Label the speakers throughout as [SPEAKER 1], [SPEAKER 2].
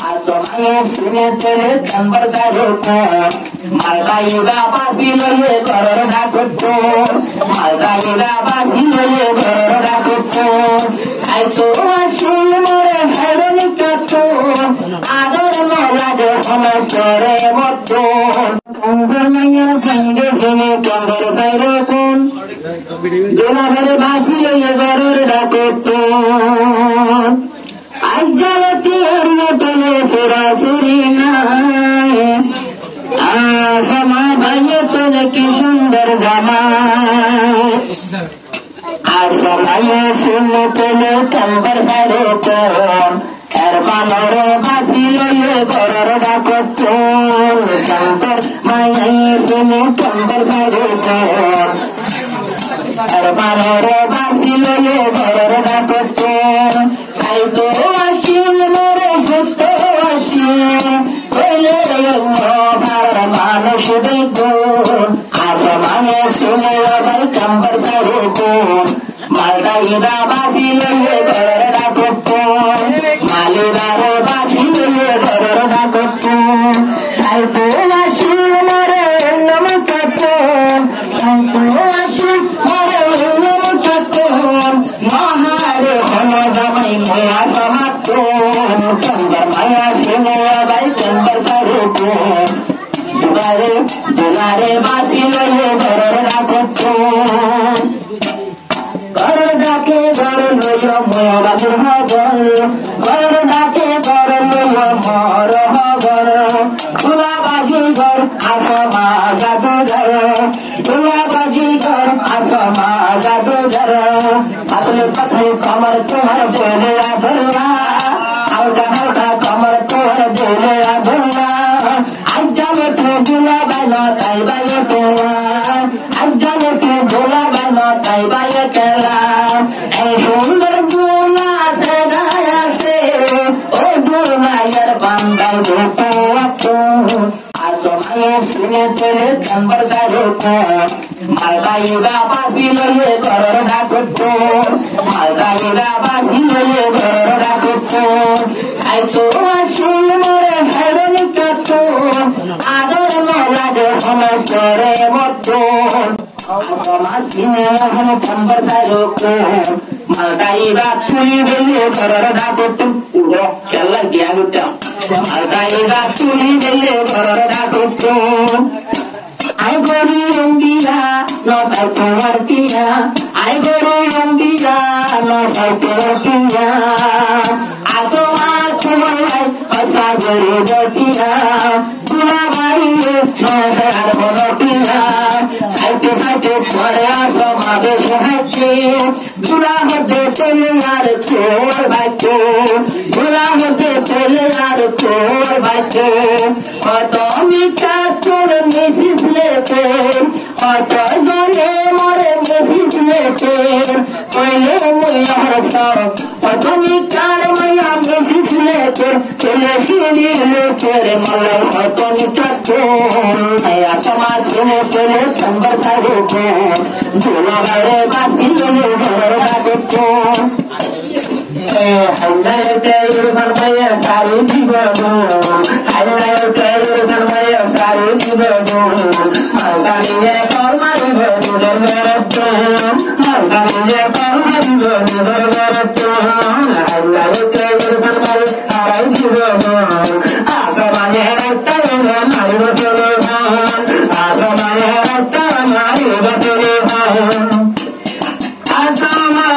[SPEAKER 1] Asomaya sunetele kambar saruko malda ida basiloye koror dakutto malda ida basiloye koror dakutto saito ashimore hedoni katto ador nolage hono chore motto kambar maya sange sine kambar sairokon dola bere basiloye koror dakutto Ajalati arnotale surasuri nae Asama bhayatale ki sundar jamae Asamaye sunnotale kambar sarokon Ermanore basiloye koror dakotton Kambar maye sunno kambar sarokon Ermanore basiloye koror dakotton Saito ashim more hutto ashim Koile mo bhar manush dekho Asamane sune abar kambar saroko Malda ida basiloye koror dakotto Malidare basiloye koror dakotto Saito ashim more namakatto Saito ashim more namakatto Mahare hono damai moya samatto Kambar maya sinoya bai kambar saruko Dulare basiloye koror dakotto Koror dake koror loyo moya badur hogor Koror dake koror loyo moro hogor Dula baji gor asama jadu gar Dula baji gor asama jadu gar Patli patli kamar tumhar dole adurna Halka halka kamar tumhar dole adurna Ajjame tu dula baino tai baye kela Ajjame tu dula baino tai baye kela Ei sundar dula se gaya se O dula yar bandai dhuto apto Asomaya sunetele kambar saroko Malda ida basiloye koror dakutto Malda ida basiloye koror dakutto Saito ashim more hedoni katto Ador nolage hono chore motto Asoma sine hono kambar saroko Malda ida tuli delle koror dakutto Udo kella gyagutta Malda ida tuli delle koror dakutto I go to Lumbia, no Sautortia. I go to Lumbia, no Sautortia. Asoma Kumai, Asaguru Dotia. Kunabai, no Sarbotia. Saiti, Korea, Soma Vishati. Gula Hote, Telar, Kur, Batu. Gula Hote, Telar, Kur, Batu. Otomika, Tur, Mrs. Oto jone more Mrs. Leter Koile muya harsa Oto nikar maya Mrs. Leter Kele shili leter Mala oto nikatto Naya samasine kele kambar saroko Jula bare basilone ghar dakotto Hallayo tayur sarmaya sari jibado Hallayo tayur sarmaya sari jibado Malganiye kormari badu darbaratto Malganiye kormari badu darbaratto Hallayo tayur sarmaya sari jibado Asamanye rattayo mari batolo Asamanye rattayo mari batolo Asamanye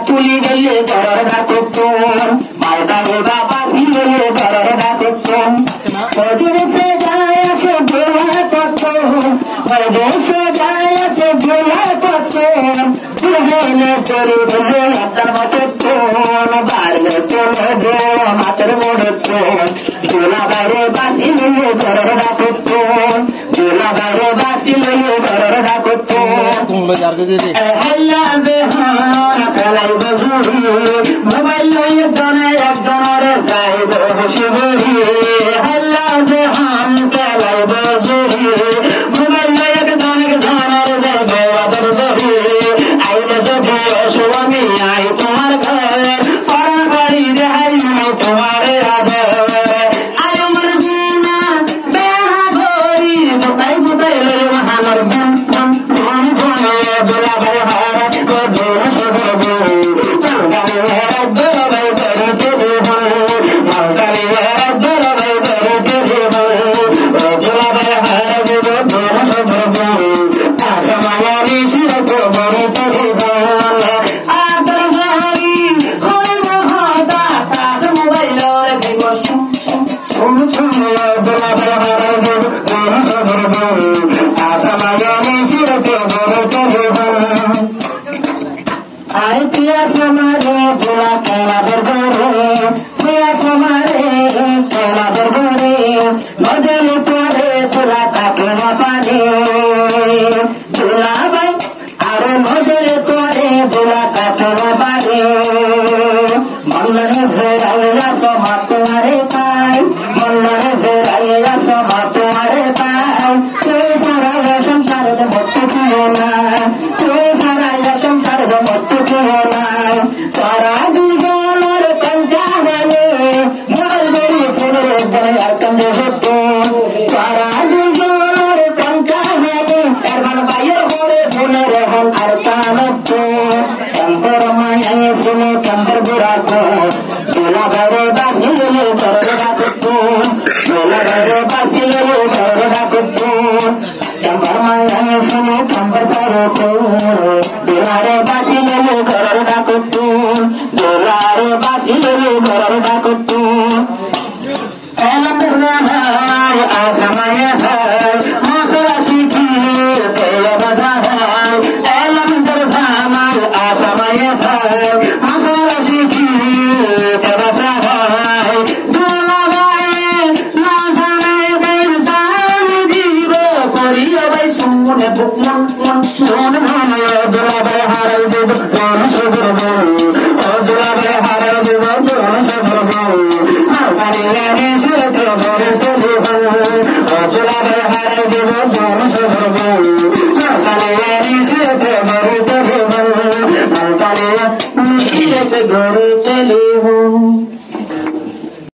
[SPEAKER 1] তুলি গেলে ঘরের ডাকুন মালটা বাবা ছিল ঘরের ডাকুন দেশে যায় আসে ভোলা কত দেশে যায় আসে ভোলা কত করে বলে আপনার মতো বাড়লে চলে মাছের মোড়ে জোলা বাইরে বাসি লইয়ে ঘরের ডাকুন জোলা বাইরে বাসি লইয়ে ঘরের ডাকুন মোবাইল লইয়ে জনে একজনের যাইব শিবরি হাল্লা যে হাম পেলাই বজুরি মোবাইল লইয়ে জনে জনের যাইব আদর বরি আইলে যদি অসুয়ামি আই তোমার ঘর পাড়া বাড়ি দেখাই তোমার আদর আয় আমার গুনা বেহা ঘরি বুতাই বুতাই লই মহানর বন বন বন বন দোলা ভাই হারা দোলা সবর ঘরে চলে